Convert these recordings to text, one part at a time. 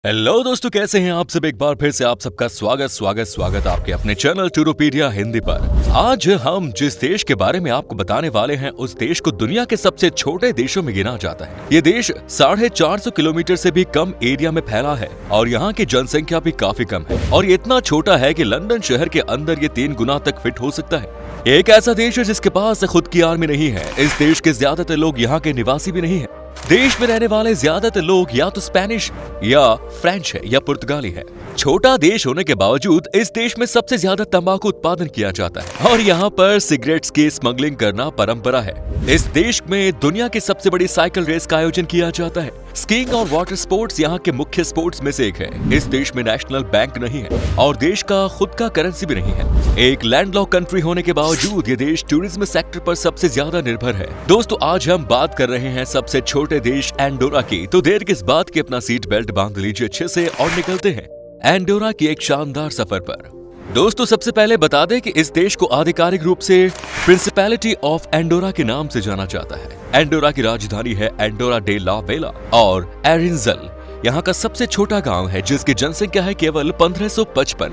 Hello दोस्तों, कैसे हैं आप सब। एक बार फिर से आप सबका स्वागत आपके अपने चैनल टूरोपीडिया हिंदी पर। आज हम जिस देश के बारे में आपको बताने वाले हैं उस देश को दुनिया के सबसे छोटे देशों में गिना जाता है। ये देश 450 किलोमीटर से भी कम एरिया में फैला है और यहाँ की जनसंख्या भी काफी कम है और ये इतना छोटा है कि लंदन शहर के अंदर ये 3 गुना तक फिट हो सकता है। एक ऐसा देश है जिसके पास खुद की आर्मी नहीं है। इस देश के ज्यादातर लोग यहाँ के निवासी भी नहीं है। देश में रहने वाले ज्यादातर लोग या तो स्पेनिश या फ्रेंच है या पुर्तगाली है। छोटा देश होने के बावजूद इस देश में सबसे ज्यादा तंबाकू उत्पादन किया जाता है और यहाँ पर सिगरेट्स की स्मगलिंग करना परंपरा है। इस देश में दुनिया की सबसे बड़ी साइकिल रेस का आयोजन किया जाता है। स्कीइंग और वाटर स्पोर्ट्स यहाँ के मुख्य स्पोर्ट्स में से एक है। इस देश में नेशनल बैंक नहीं है और देश का खुद का करेंसी भी नहीं है। एक लैंडलॉक कंट्री होने के बावजूद ये देश टूरिज्म सेक्टर पर सबसे ज्यादा निर्भर है। दोस्तों, आज हम बात कर रहे हैं सबसे छोटे देश एंडोरा की। तो देर किस बात की, अपना सीट बेल्ट बांध लीजिए अच्छे से और निकलते हैं एंडोरा की एक शानदार सफर पर। दोस्तों, सबसे पहले बता दें कि इस देश को आधिकारिक रूप से प्रिंसिपैलिटी ऑफ एंडोरा के नाम से जाना जाता है। एंडोरा की राजधानी है एंडोरा डे ला वेला और एरिंजल यहाँ का सबसे छोटा गांव है जिसकी जनसंख्या है केवल 1555।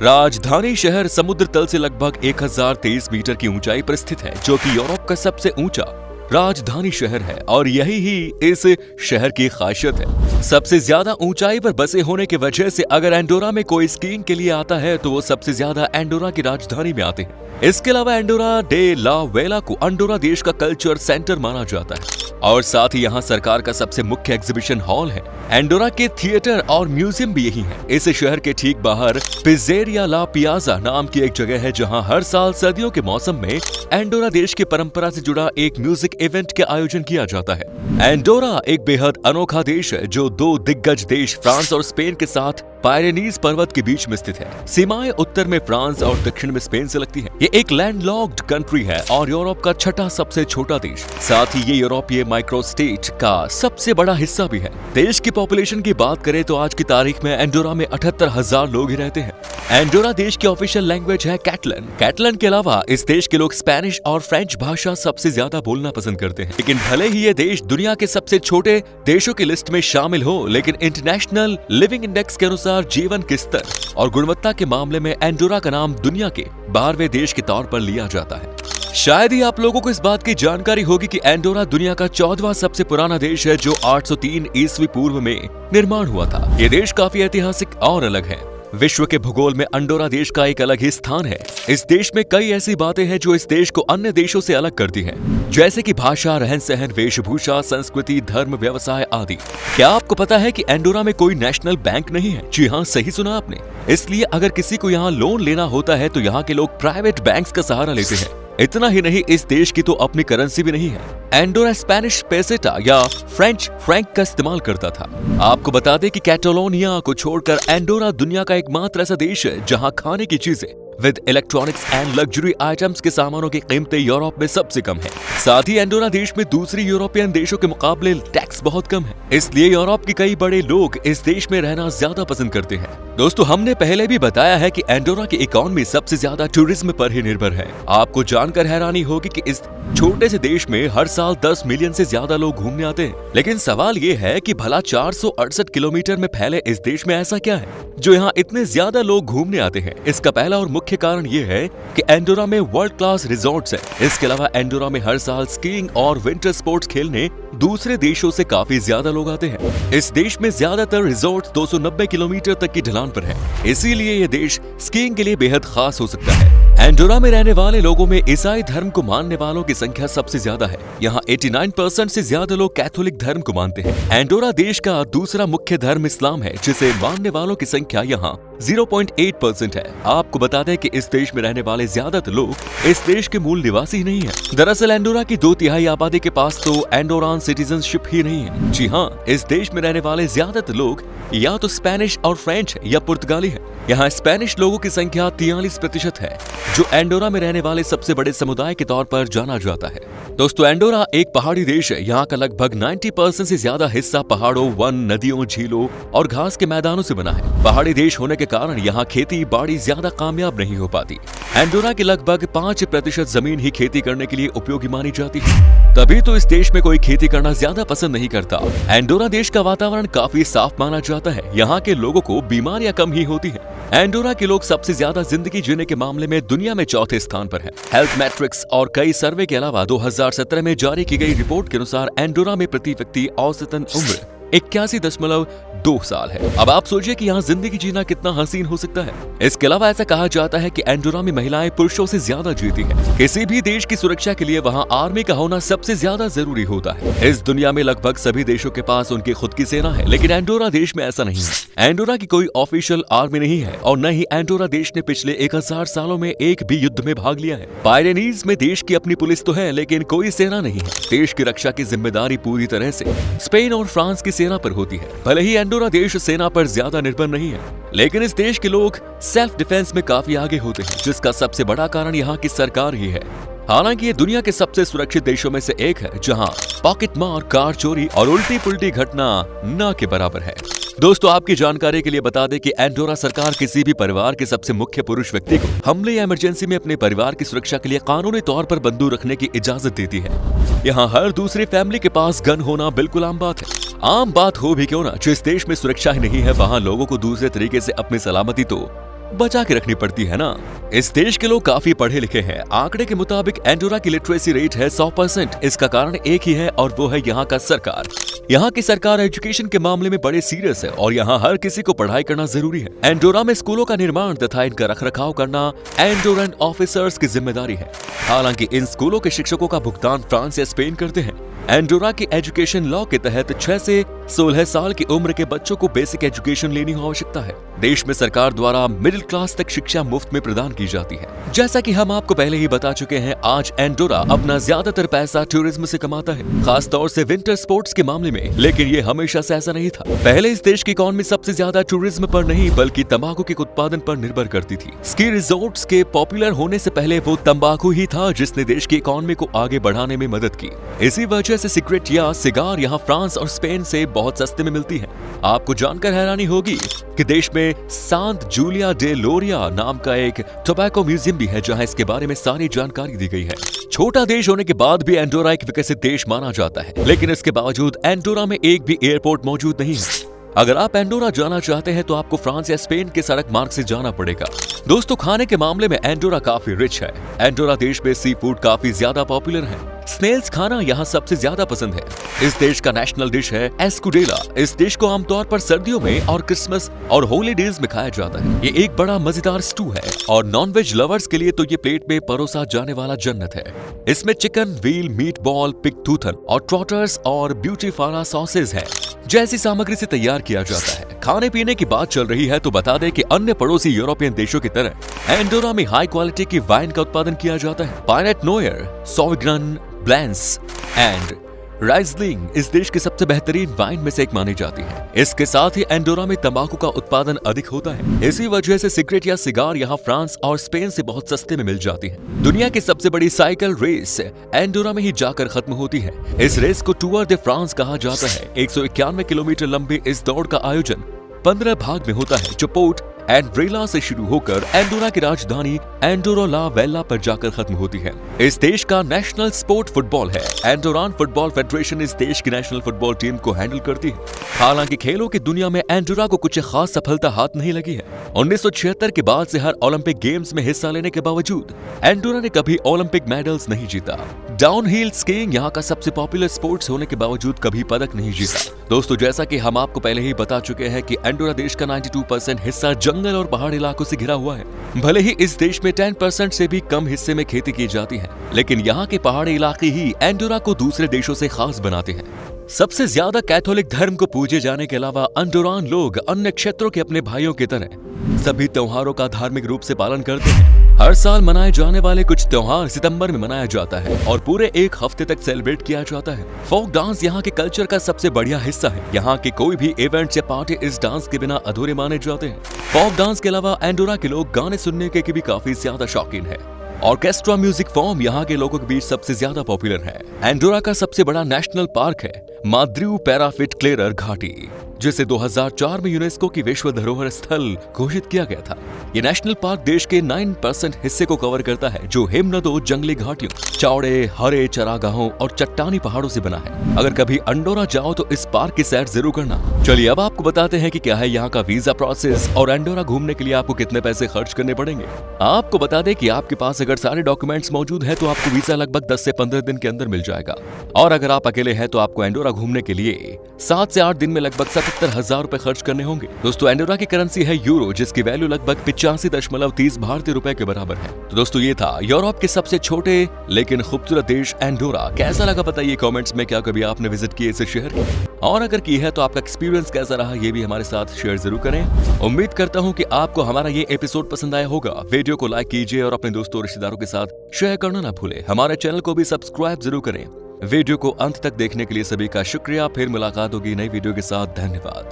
राजधानी शहर समुद्र तल से लगभग 1023 मीटर की ऊंचाई पर स्थित है, जो कि यूरोप का सबसे ऊंचा राजधानी शहर है और यही ही इस शहर की खासियत है। सबसे ज्यादा ऊंचाई पर बसे होने की वजह से अगर एंडोरा में कोई स्कीइंग के लिए आता है तो वो सबसे ज्यादा एंडोरा की राजधानी में आते हैं। इसके अलावा एंडोरा डे ला वेला को अंडोरा देश का कल्चर सेंटर माना जाता है और साथ ही यहाँ सरकार का सबसे मुख्य एग्जीबिशन हॉल है। एंडोरा के थिएटर और म्यूजियम भी यही है। इस शहर के ठीक बाहर पिज़ेरिया ला पियाजा नाम की एक जगह है जहाँ हर साल सर्दियों के मौसम में एंडोरा देश की परंपरा से जुड़ा एक म्यूजिक इवेंट के आयोजन किया जाता है। एंडोरा एक बेहद अनोखा देश है जो 2 दिग्गज देश फ्रांस और स्पेन के साथ पायरेनीज पर्वत के बीच में स्थित है। सीमाएं उत्तर में फ्रांस और दक्षिण में स्पेन से लगती हैं। ये एक लैंडलॉक्ड कंट्री है और यूरोप का 6ठा सबसे छोटा देश। साथ ही ये यूरोपीय माइक्रो स्टेट का सबसे बड़ा हिस्सा भी है। देश की पॉपुलेशन की बात करें तो आज की तारीख में एंडोरा में 78,000 लोग ही रहते हैं। एंडोरा देश की ऑफिशियल लैंग्वेज है कैटलन। कैटलन के अलावा इस देश के लोग स्पेनिश और फ्रेंच भाषा सबसे ज्यादा बोलना पसंद करते हैं। लेकिन भले ही ये देश दुनिया के सबसे छोटे देशों की लिस्ट में शामिल हो, लेकिन इंटरनेशनल लिविंग इंडेक्स के अनुसार जीवन के स्तर और गुणवत्ता के मामले में एंडोरा का नाम दुनिया के 12वें देश के तौर पर लिया जाता है। शायद ही आप लोगों को इस बात की जानकारी होगी कि एंडोरा दुनिया का 14वां सबसे पुराना देश है जो 803 ईस्वी पूर्व में निर्माण हुआ था। ये देश काफी ऐतिहासिक और अलग है। विश्व के भूगोल में अंडोरा देश का एक अलग ही स्थान है। इस देश में कई ऐसी बातें हैं जो इस देश को अन्य देशों से अलग करती हैं, जैसे कि भाषा, रहन सहन, वेशभूषा, संस्कृति, धर्म, व्यवसाय आदि। क्या आपको पता है कि एंडोरा में कोई नेशनल बैंक नहीं है? जी हाँ, सही सुना आपने। इसलिए अगर किसी को यहाँ लोन लेना होता है तो यहाँ के लोग प्राइवेट बैंक्स का सहारा लेते हैं। इतना ही नहीं, इस देश की तो अपनी करेंसी भी नहीं है। एंडोरा स्पेनिश पेसेटा या फ्रेंच फ्रैंक का इस्तेमाल करता था। आपको बता दें कि कैटालोनिया को छोड़कर एंडोरा दुनिया का एकमात्र ऐसा देश है जहां खाने की चीजें with electronics and luxury items के सामानों की कीमतें यूरोप में सबसे कम है। साथ ही एंडोरा देश में दूसरी यूरोपियन देशों के मुकाबले टैक्स बहुत कम है। इसलिए यूरोप के कई बड़े लोग इस देश में रहना ज्यादा पसंद करते हैं। दोस्तों, हमने पहले भी बताया है कि एंडोरा की इकोनॉमी सबसे ज्यादा टूरिज्म पर ही निर्भर है। आपको जानकर हैरानी होगी कि इस छोटे से देश में हर साल 10 मिलियन से ज्यादा लोग घूमने आते हैं। लेकिन सवाल ये है कि भला 468 किलोमीटर में फैले इस देश में ऐसा क्या है जो यहाँ इतने ज्यादा लोग घूमने आते हैं? इसका पहला और मुख्य कारण ये है कि एंडोरा में वर्ल्ड क्लास रिजॉर्ट्स हैं। इसके अलावा एंडोरा में हर साल स्कीइंग और विंटर स्पोर्ट्स खेलने दूसरे देशों से काफी ज्यादा लोग आते हैं। इस देश में ज्यादातर रिजॉर्ट्स 290 किलोमीटर तक की ढलान पर है, इसीलिए ये देश स्कीइंग के लिए बेहद खास हो सकता है। एंडोरा में रहने वाले लोगों में ईसाई धर्म को मानने वालों की संख्या सबसे ज्यादा है। यहाँ 89% से ज्यादा लोग कैथोलिक धर्म को मानते हैं। एंडोरा देश का दूसरा मुख्य धर्म इस्लाम है, जिसे मानने वालों की संख्या यहाँ 0.8% है। आपको बता दें कि इस देश में रहने वाले ज्यादातर लोग इस देश के मूल निवासी ही नहीं है। दरअसल एंडोरा की 2/3 आबादी के पास तो एंडोरान सिटीजनशिप ही नहीं है। जी हाँ, इस देश में रहने वाले ज्यादातर लोग या तो स्पेनिश और फ्रेंच या पुर्तगाली है। यहाँ स्पेनिश लोगों की संख्या 43% है, जो एंडोरा में रहने वाले सबसे बड़े समुदाय के तौर पर जाना जाता है। दोस्तों, एंडोरा एक पहाड़ी देश है। यहाँ का लगभग 90% से ज्यादा हिस्सा पहाड़ों, वन, नदियों, झीलों और घास के मैदानों से बना है। पहाड़ी देश होने के कारण यहाँ खेती बाड़ी ज्यादा कामयाब नहीं हो पाती। एंडोरा की लगभग 5% जमीन ही खेती करने के लिए उपयोगी मानी जाती है, तभी तो इस देश में कोई खेती करना ज्यादा पसंद नहीं करता। एंडोरा देश का वातावरण काफी साफ माना जाता है। यहाँ के लोगों को बीमारियां कम ही होती है। एंडोरा के लोग सबसे ज्यादा जिंदगी जीने के मामले में दुनिया में चौथे स्थान पर हैं। हेल्थ मैट्रिक्स और कई सर्वे के अलावा 2017 में जारी की गई रिपोर्ट के अनुसार एंडोरा में प्रति व्यक्ति औसतन उम्र 81.2 साल है। अब आप सोचिए कि यहाँ जिंदगी जीना कितना हसीन हो सकता है। इसके अलावा ऐसा कहा जाता है कि एंडोरा में महिलाएं पुरुषों से ज्यादा जीती हैं। किसी भी देश की सुरक्षा के लिए वहाँ आर्मी का होना सबसे ज्यादा जरूरी होता है। इस दुनिया में लगभग सभी देशों के पास उनकी खुद की सेना है, लेकिन एंडोरा देश में ऐसा नहीं है। एंडोरा की कोई ऑफिशियल आर्मी नहीं है और न ही एंडोरा देश ने पिछले 1000 सालों में एक भी युद्ध में भाग लिया है। पायरेनीज में देश की अपनी पुलिस तो है, लेकिन कोई सेना नहीं है। देश की रक्षा की जिम्मेदारी पूरी तरह से स्पेन और फ्रांस की सेना पर होती है। भले ही एंडोरा देश सेना पर ज्यादा निर्भर नहीं है, लेकिन इस देश के लोग सेल्फ डिफेंस में काफी आगे होते हैं, जिसका सबसे बड़ा कारण यहाँ की सरकार ही है। हालांकि ये दुनिया के सबसे सुरक्षित देशों में से एक है, जहां पॉकेट मार, कार चोरी और उल्टी पुल्टी घटना न के बराबर है। दोस्तों, आपकी जानकारी के लिए बता दें कि एंडोरा सरकार किसी भी परिवार के सबसे मुख्य पुरुष व्यक्ति को हमले या इमरजेंसी में अपने परिवार की सुरक्षा के लिए कानूनी तौर पर बंदूक रखने की इजाजत देती है। यहाँ हर दूसरी फैमिली के पास गन होना बिल्कुल आम बात है। आम बात हो भी क्यों ना, जिस देश में सुरक्षा ही नहीं है, वहाँ लोगों को दूसरे तरीके से अपनी सलामती तो बचा के रखनी पड़ती है ना। इस देश के लोग काफी पढ़े लिखे हैं। आंकड़े के मुताबिक एंडोरा की लिटरेसी रेट है 100%। इसका कारण एक ही है और वो है यहाँ का सरकार। यहाँ की सरकार एजुकेशन के मामले में बड़े सीरियस है और यहाँ हर किसी को पढ़ाई करना जरूरी है। एंडोरा में स्कूलों का निर्माण तथा इनका रखरखाव करना एंडोरन ऑफिसर्स की जिम्मेदारी है। हालांकि इन स्कूलों के शिक्षकों का भुगतान फ्रांस या स्पेन करते हैं। एंडोरा के एजुकेशन लॉ के तहत 6 से 16 साल की उम्र के बच्चों को बेसिक एजुकेशन लेनी आवश्यकता है। देश में सरकार द्वारा मिडिल क्लास तक शिक्षा मुफ्त में प्रदान की जाती है। जैसा कि हम आपको पहले ही बता चुके हैं, आज एंडोरा अपना ज्यादातर पैसा टूरिज्म से कमाता है, खास तौर से विंटर स्पोर्ट्स के मामले में। लेकिन ये हमेशा से ऐसा नहीं था। पहले इस देश की इकोनॉमी सबसे ज्यादा टूरिज्म पर नहीं बल्कि तंबाकू के उत्पादन पर निर्भर करती थी। स्की रिजॉर्ट्स के पॉपुलर होने से पहले वो तंबाकू ही था जिसने देश की इकोनॉमी को आगे बढ़ाने में मदद की। इसी वजह से सिगरेट या सिगार यहाँ फ्रांस और स्पेन से बहुत सस्ते में मिलती है। आपको जानकर हैरानी होगी कि देश में सांत जूलिया डे लोरिया नाम का एक टोबैको म्यूजियम भी है, जहां इसके बारे में सारी जानकारी दी गई है। छोटा देश होने के बाद भी एंडोरा एक विकसित देश माना जाता है, लेकिन इसके बावजूद एंडोरा में एक भी एयरपोर्ट मौजूद नहीं है। अगर आप एंडोरा जाना चाहते हैं तो आपको फ्रांस या स्पेन के सड़क मार्ग से जाना पड़ेगा। दोस्तों, खाने के मामले में एंडोरा काफी रिच है। एंडोरा देश में सी फूड काफी ज्यादा पॉपुलर है। स्नेल्स खाना यहाँ सबसे ज्यादा पसंद है। इस देश का नेशनल डिश है एस्कुडेला। इस डिश को आमतौर पर सर्दियों में और क्रिसमस और हॉलीडेज में खाया जाता है। ये एक बड़ा मजेदार स्टू है और नॉनवेज लवर्स के लिए तो ये प्लेट में परोसा जाने वाला जन्नत है। इसमें chicken, wheel, meet ball, pig थूथन और ट्रॉटर्स और ब्यूटीफारा सॉसेज है जैसी सामग्री से तैयार किया जाता है। खाने पीने की बात चल रही है तो बता दें कि अन्य पड़ोसी यूरोपियन देशों की तरह एंडोरा में हाई क्वालिटी की वाइन का उत्पादन किया जाता है। पाइनेट नोयर, सॉविग्नन ब्लैंस एंड राइजलिंग इस देश की सबसे बेहतरीन वाइन में से एक मानी जाती है। इसके साथ ही एंडोरा में तंबाकू का उत्पादन अधिक होता है। इसी वजह से सिगरेट या सिगार यहाँ फ्रांस और स्पेन से बहुत सस्ते में मिल जाती है। दुनिया की सबसे बड़ी साइकिल रेस एंडोरा में ही जाकर खत्म होती है। इस रेस को टूर दे फ्रांस कहा जाता है। 191 किलोमीटर लंबे इस दौड़ का आयोजन 15 भाग में होता है, जो पोर्ट एंड्रेला से शुरू होकर एंडोरा की राजधानी एंडोरा ला वेला पर जाकर खत्म होती है। इस देश का नेशनल स्पोर्ट फुटबॉल है। एंडोरान फुटबॉल फेडरेशन इस देश की नेशनल फुटबॉल टीम को हैंडल करती है। हालांकि खेलों की दुनिया में एंडोरा को कुछ खास सफलता हाथ नहीं लगी है। 1976 के बाद से हर ओलंपिक गेम्स में हिस्सा लेने के बावजूद एंडोरा ने कभी ओलंपिक मेडल्स नहीं जीता। डाउनहिल स्कीइंग यहाँ का सबसे पॉपुलर स्पोर्ट्स होने के बावजूद कभी पदक नहीं जीता। दोस्तों, जैसा कि हम आपको पहले ही बता चुके हैं कि एंडोरा देश का 92% हिस्सा जंगल और पहाड़ी इलाकों से घिरा हुआ है। भले ही इस देश में 10% से भी कम हिस्से में खेती की जाती है, लेकिन यहाँ के पहाड़ी इलाके ही एंडोरा को दूसरे देशों से खास बनाते हैं। सबसे ज्यादा कैथोलिक धर्म को पूजे जाने के अलावा अंडोरान लोग अन्य क्षेत्रों के अपने भाइयों की तरह सभी त्योहारों का धार्मिक रूप से पालन करते हैं। हर साल मनाए जाने वाले कुछ त्योहार सितंबर में मनाया जाता है और पूरे एक हफ्ते तक सेलिब्रेट किया जाता है। फोक डांस यहाँ के कल्चर का सबसे बढ़िया हिस्सा है। यहाँ के कोई भी इवेंट्स या पार्टी इस डांस के बिना अधूरे माने जाते हैं। फोक डांस के अलावा एंडोरा के लोग गाने सुनने के भी काफी ज्यादा शौकीन है। ऑर्केस्ट्रा म्यूजिक फॉर्म यहाँ के लोगों के बीच सबसे ज्यादा पॉपुलर है। एंडोरा का सबसे बड़ा नेशनल पार्क है माद्रिउ पैराफिट क्लेरर घाटी, जिसे 2004 में यूनेस्को की विश्व धरोहर स्थल घोषित किया गया था। ये नेशनल पार्क देश के 9% हिस्से को कवर करता है, जो हिमनदों, जंगली घाटियों, चौड़े हरे चरागाहों और चट्टानी पहाड़ों से बना है। अगर कभी अंडोरा जाओ तो इस पार्क की सैर जरूर करना। चलिए अब आपको बताते हैं कि क्या है यहाँ का वीजा प्रोसेस और अंडोरा घूमने के लिए आपको कितने पैसे खर्च करने पड़ेंगे। आपको बता दें कि आपके पास अगर सारे डॉक्यूमेंट्स मौजूद है तो आपको वीजा लगभग 10 से 15 दिन के अंदर मिल जाएगा। और अगर आप अकेले हैं तो आपको एंडोरा घूमने के लिए 7 से 8 दिन में लगभग 77,000 रुपए खर्च करने होंगे। दोस्तों एंडोरा की करेंसी है यूरो, जिसकी वैल्यू लगभग 85.30 भारतीय रुपए के बराबर है। तो दोस्तों ये था यूरोप के सबसे छोटे लेकिन खूबसूरत देश एंडोरा। कैसा लगा बताइए कमेंट्स में। क्या कभी आपने विजिट किया इस शहर को, और अगर की है तो आपका एक्सपीरियंस कैसा रहा ये भी हमारे साथ शेयर जरूर करें। उम्मीद करता हूँ कि आपको हमारा ये एपिसोड पसंद आया होगा। वीडियो को लाइक कीजिए और अपने दोस्तों रिश्तेदारों के साथ शेयर करना ना भूले। हमारे चैनल को भी सब्सक्राइब जरूर करें। वीडियो को अंत तक देखने के लिए सभी का शुक्रिया। फिर मुलाकात होगी नई वीडियो के साथ। धन्यवाद।